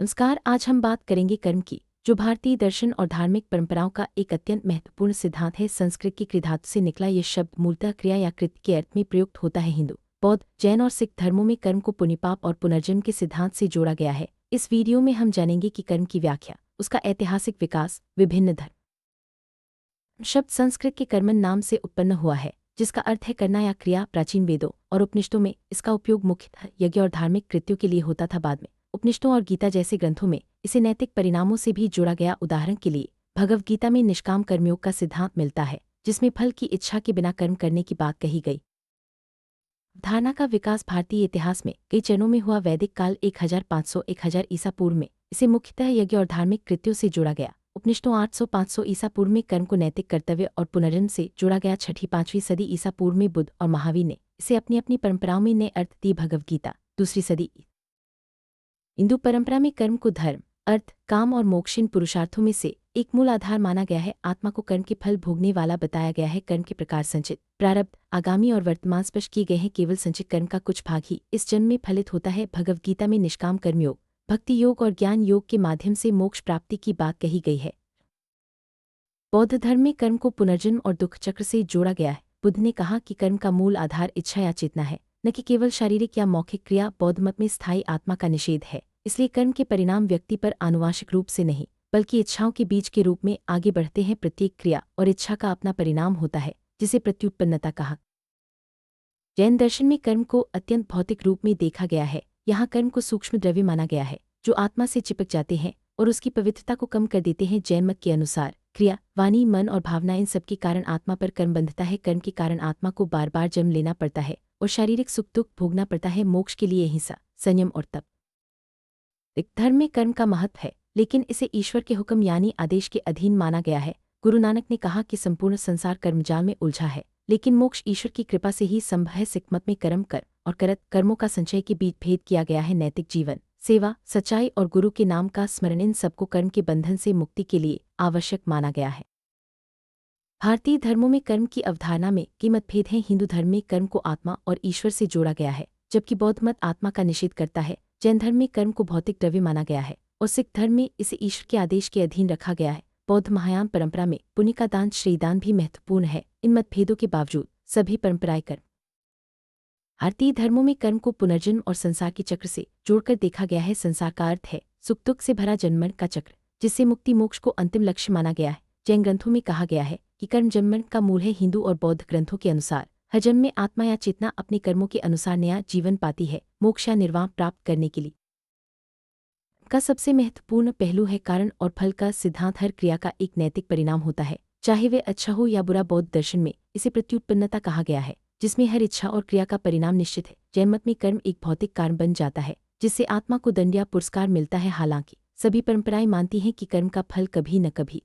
नमस्कार। आज हम बात करेंगे कर्म की, जो भारतीय दर्शन और धार्मिक परंपराओं का एक अत्यंत महत्वपूर्ण सिद्धांत है। संस्कृत की क्रि धातु से निकला ये शब्द मूलतः क्रिया या कृत्य के अर्थ में प्रयुक्त होता है। हिंदू, बौद्ध, जैन और सिख धर्मों में कर्म को पुण्य, पाप और पुनर्जन्म के सिद्धांत से जोड़ा गया है। इस वीडियो में हम जानेंगे कि कर्म की व्याख्या, उसका ऐतिहासिक विकास, विभिन्न धर्म। शब्द संस्कृत के कर्मन नाम से उत्पन्न हुआ है, जिसका अर्थ है करना या क्रिया। प्राचीन वेदों और उपनिषदों में इसका उपयोग मुख्यतः यज्ञ और धार्मिक कृत्यों के लिए होता था। बाद में उपनिषदों और गीता जैसे ग्रंथों में इसे नैतिक परिणामों से भी जोड़ा गया। उदाहरण के लिए भगवद गीता में निष्काम कर्मयोग का सिद्धांत मिलता है, जिसमें फल की इच्छा के बिना कर्म करने की बात कही गई। धारणा का विकास भारतीय इतिहास में कई चरणों में हुआ। वैदिक काल 1500-1000 ईसा पूर्व में इसे मुख्यतः यज्ञ और धार्मिक कृत्यों से जोड़ा गया। उपनिषदों 800-500 ईसा पूर्व में कर्म को नैतिक कर्तव्य और पुनर्जन्म से जोड़ा गया। 6ठी-5वीं सदी ईसा पूर्व में बुद्ध और महावीर ने इसे अपनी अपनी परंपराओं में नए अर्थ दिए। भगवद गीता 2री सदी। हिंदू परंपरा में कर्म को धर्म, अर्थ, काम और मोक्ष इन पुरुषार्थों में से एक मूल आधार माना गया है। आत्मा को कर्म के फल भोगने वाला बताया गया है। कर्म के प्रकार संचित, प्रारब्ध, आगामी और वर्तमान स्पष्ट किए गए हैं। केवल संचित कर्म का कुछ भाग ही इस जन्म में फलित होता है। भगवद गीता में निष्काम कर्मयोग, भक्ति योग और ज्ञान योग के माध्यम से मोक्ष प्राप्ति की बात कही गई है। बौद्ध धर्म में कर्म को पुनर्जन्म और दुख चक्र से जोड़ा गया है। बुद्ध ने कहा कि कर्म का मूल आधार इच्छा या चेतना है, न कि केवल शारीरिक या मौखिक क्रिया। बौद्ध मत में स्थायी आत्मा का निषेध है, इसलिए कर्म के परिणाम व्यक्ति पर आनुवांशिक रूप से नहीं, बल्कि इच्छाओं के बीज के रूप में आगे बढ़ते हैं। प्रत्येक क्रिया और इच्छा का अपना परिणाम होता है, जिसे प्रत्युत्पन्नता कहा। जैन दर्शन में कर्म को अत्यंत भौतिक रूप में देखा गया है। यहाँ कर्म को सूक्ष्म द्रव्य माना गया है, जो आत्मा से चिपक जाते हैं और उसकी पवित्रता को कम कर देते हैं। जैन मत के अनुसार क्रिया, वाणी, मन और भावना इन सब के कारण आत्मा पर कर्म बंधता है। कर्म के कारण आत्मा को बार बार जन्म लेना पड़ता है और शारीरिक सुख दुख भोगना पड़ता है। मोक्ष के लिए हिंसा, संयम और तप। धर्म में कर्म का महत्व है, लेकिन इसे ईश्वर के हुक्म यानी आदेश के अधीन माना गया है। गुरु नानक ने कहा कि संपूर्ण संसार कर्मजाल में उलझा है, लेकिन मोक्ष ईश्वर की कृपा से ही संभव है। सिख मत में कर्म कर और करत कर्मों का संचय के बीच भेद किया गया है। नैतिक जीवन, सेवा, सच्चाई और गुरु के नाम का स्मरण, इन सबको कर्म के बंधन से मुक्ति के लिए आवश्यक माना गया है। भारतीय धर्मों में कर्म की अवधारणा में कई मतभेद हैं। हिंदू धर्म में कर्म को आत्मा और ईश्वर से जोड़ा गया है, जबकि बौद्ध मत आत्मा का निषेध करता है। जैन धर्म में कर्म को भौतिक द्रव्य माना गया है और सिख धर्म में इसे ईश्वर के आदेश के अधीन रखा गया है। बौद्ध महायान परंपरा में पुण्य का दान, श्रेयदान भी महत्वपूर्ण है। इन मतभेदों के बावजूद सभी परंपराएं कर्म। भारतीय धर्मों में कर्म को पुनर्जन्म और संसार के चक्र से जोड़कर देखा गया है। संसार का अर्थ है सुख दुख से भरा जन्म का चक्र, जिससे मुक्ति मोक्ष को अंतिम लक्ष्य माना गया है। जैन ग्रंथों में कहा गया है कि कर्म जन्म का मूल है। हिंदू और बौद्ध ग्रंथों के अनुसार हर जन्म में आत्मा या चेतना अपने कर्मों के अनुसार नया जीवन पाती है, मोक्ष या निर्वाण प्राप्त करने के लिए। का सबसे महत्वपूर्ण पहलू है कारण और फल का सिद्धांत। हर क्रिया का एक नैतिक परिणाम होता है, चाहे वे अच्छा हो या बुरा। बौद्ध दर्शन में इसे प्रत्युत्पन्नता कहा गया है, जिसमें हर इच्छा और क्रिया का परिणाम निश्चित है। जैन मत में कर्म एक भौतिक कारण बन जाता है, जिससे आत्मा को दंड या पुरस्कार मिलता है। हालांकि सभी परंपराएं मानती हैं कि कर्म का फल कभी न कभी।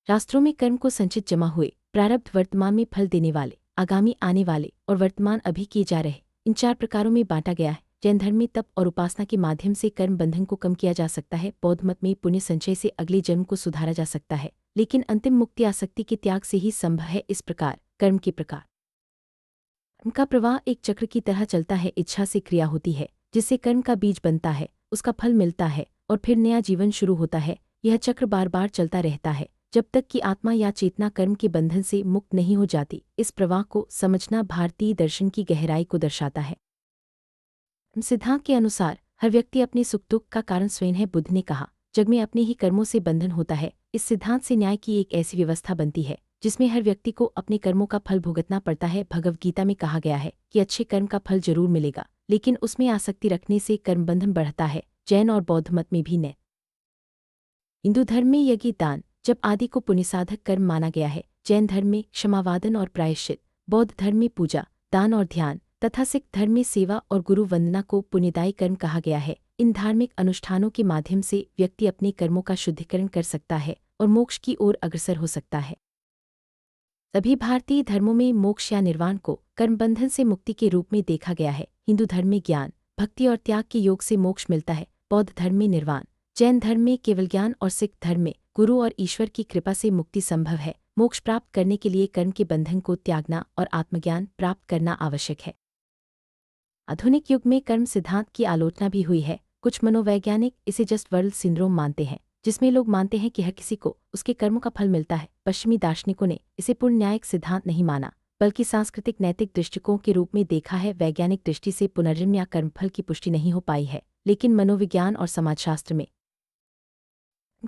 शास्त्रों में कर्म को संचित जमा हुए, प्रारब्ध, वर्तमान में फल देने वाले, आगामी आने वाले और वर्तमान अभी किए जा रहे, इन 4 प्रकारों में बांटा गया है। जैन धर्म में तप और उपासना के माध्यम से कर्म बंधन को कम किया जा सकता है। बौद्ध मत में पुण्य संचय से अगले जन्म को सुधारा जा सकता है, लेकिन अंतिम मुक्ति आसक्ति के त्याग से ही संभव है। इस प्रकार कर्म के प्रकार का प्रवाह एक चक्र की तरह चलता है। इच्छा से क्रिया होती है, जिससे कर्म का बीज बनता है, उसका फल मिलता है और फिर नया जीवन शुरू होता है। यह चक्र बार बार चलता रहता है, जब तक कि आत्मा या चेतना कर्म के बंधन से मुक्त नहीं हो जाती। इस प्रवाह को समझना भारतीय दर्शन की गहराई को दर्शाता है। सिद्धांत के अनुसार हर व्यक्ति अपने सुख दुख का कारण स्वयं है। बुद्ध ने कहा, जग में अपने ही कर्मों से बंधन होता है। इस सिद्धांत से न्याय की एक ऐसी व्यवस्था बनती है, जिसमें हर व्यक्ति को अपने कर्मों का फल भुगतना पड़ता है। भगवद गीता में कहा गया है कि अच्छे कर्म का फल जरूर मिलेगा, लेकिन उसमें आसक्ति रखने से कर्म बंधन बढ़ता है। जैन और बौद्ध मत में भी न। हिंदू धर्म में यज्ञ, दान, जब आदि को पुण्यसाधक कर्म माना गया है। जैन धर्म में क्षमावादन और प्रायश्चित, बौद्ध धर्म में पूजा, दान और ध्यान तथा सिख धर्म में सेवा और गुरु वंदना को पुण्यदायी कर्म कहा गया है। इन धार्मिक अनुष्ठानों के माध्यम से व्यक्ति अपने कर्मों का शुद्धिकरण कर सकता है और मोक्ष की ओर अग्रसर हो सकता है। सभी भारतीय धर्मों में मोक्ष या निर्वाण को कर्मबंधन से मुक्ति के रूप में देखा गया है। हिंदू धर्म में ज्ञान, भक्ति और त्याग के योग से मोक्ष मिलता है। बौद्ध धर्म में निर्वाण, जैन धर्म में केवल ज्ञान और सिख धर्म में गुरु और ईश्वर की कृपा से मुक्ति संभव है। मोक्ष प्राप्त करने के लिए कर्म के बंधन को त्यागना और आत्मज्ञान प्राप्त करना आवश्यक है। आधुनिक युग में कर्म सिद्धांत की आलोचना भी हुई है। कुछ मनोवैज्ञानिक इसे जस्ट वर्ल्ड सिंड्रोम मानते हैं, जिसमें लोग मानते हैं कि हर किसी को उसके कर्मों का फल मिलता है। पश्चिमी दार्शनिकों ने इसे पूर्ण न्यायिक सिद्धांत नहीं माना, बल्कि सांस्कृतिक नैतिक दृष्टिकोण के रूप में देखा है। वैज्ञानिक दृष्टि से पुनर्जन्म या कर्मफल की पुष्टि नहीं हो पाई है, लेकिन मनोविज्ञान और समाजशास्त्र में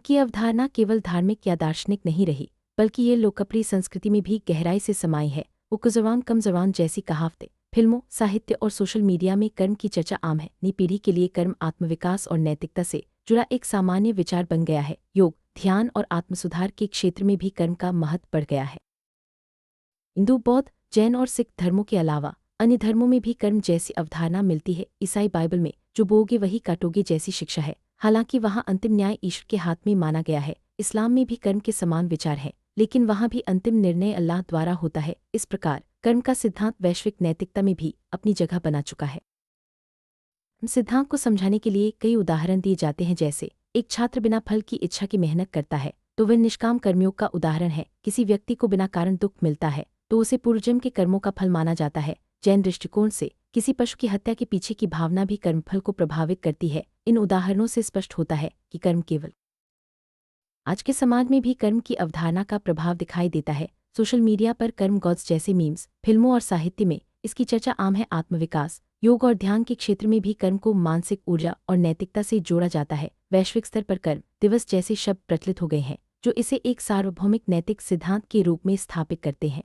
की अवधारणा केवल धार्मिक या दार्शनिक नहीं रही, बल्कि ये लोकप्रिय संस्कृति में भी गहराई से समाई है। उकजवान कमजवान जैसी कहावतें, फिल्मों, साहित्य और सोशल मीडिया में कर्म की चर्चा आम है। नई पीढ़ी के लिए कर्म आत्मविकास और नैतिकता से जुड़ा एक सामान्य विचार बन गया है। योग, ध्यान और आत्मसुधार के क्षेत्र में भी कर्म का महत्व बढ़ गया है। हिंदू, बौद्ध, जैन और सिख धर्मों के अलावा अन्य धर्मों में भी कर्म जैसी अवधारणा मिलती है। ईसाई बाइबल में जो बोगे वही काटोगे जैसी शिक्षा है, हालांकि वहाँ अंतिम न्याय ईश्वर के हाथ में माना गया है। इस्लाम में भी कर्म के समान विचार है, लेकिन वहाँ भी अंतिम निर्णय अल्लाह द्वारा होता है। इस प्रकार कर्म का सिद्धांत वैश्विक नैतिकता में भी अपनी जगह बना चुका है। सिद्धांत को समझाने के लिए कई उदाहरण दिए जाते हैं, जैसे एक छात्र बिना फल की इच्छा की मेहनत करता है तो वह निष्काम कर्मयोग का उदाहरण है। किसी व्यक्ति को बिना कारण दुख मिलता है तो उसे पूर्वजन्म के कर्मों का फल माना जाता है। जैन दृष्टिकोण से किसी पशु की हत्या के पीछे की भावना भी कर्मफल को प्रभावित करती है। इन उदाहरणों से स्पष्ट होता है कि कर्म केवल आज के समाज में भी कर्म की अवधारणा का प्रभाव दिखाई देता है। सोशल मीडिया पर कर्म गॉड्स जैसे मीम्स, फिल्मों और साहित्य में इसकी चर्चा आम है। आत्मविकास, योग और ध्यान के क्षेत्र में भी कर्म को मानसिक ऊर्जा और नैतिकता से जोड़ा जाता है। वैश्विक स्तर पर कर्म दिवस जैसे शब्द प्रचलित हो गए हैं, जो इसे एक सार्वभौमिक नैतिक सिद्धांत के रूप में स्थापित करते हैं।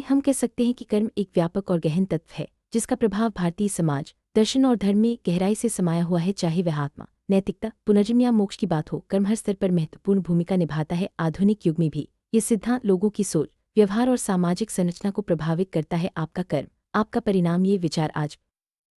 हम कह सकते हैं कि कर्म एक व्यापक और गहन तत्व है, जिसका प्रभाव भारतीय समाज, दर्शन और धर्म में गहराई से समाया हुआ है। चाहे वह आत्मा, नैतिकता, पुनर्जन्म या मोक्ष की बात हो, कर्म हर स्तर पर महत्वपूर्ण भूमिका निभाता है। आधुनिक युग में भी ये सिद्धांत लोगों की सोच, व्यवहार और सामाजिक संरचना को प्रभावित करता है। आपका कर्म, आपका परिणाम, ये विचार आज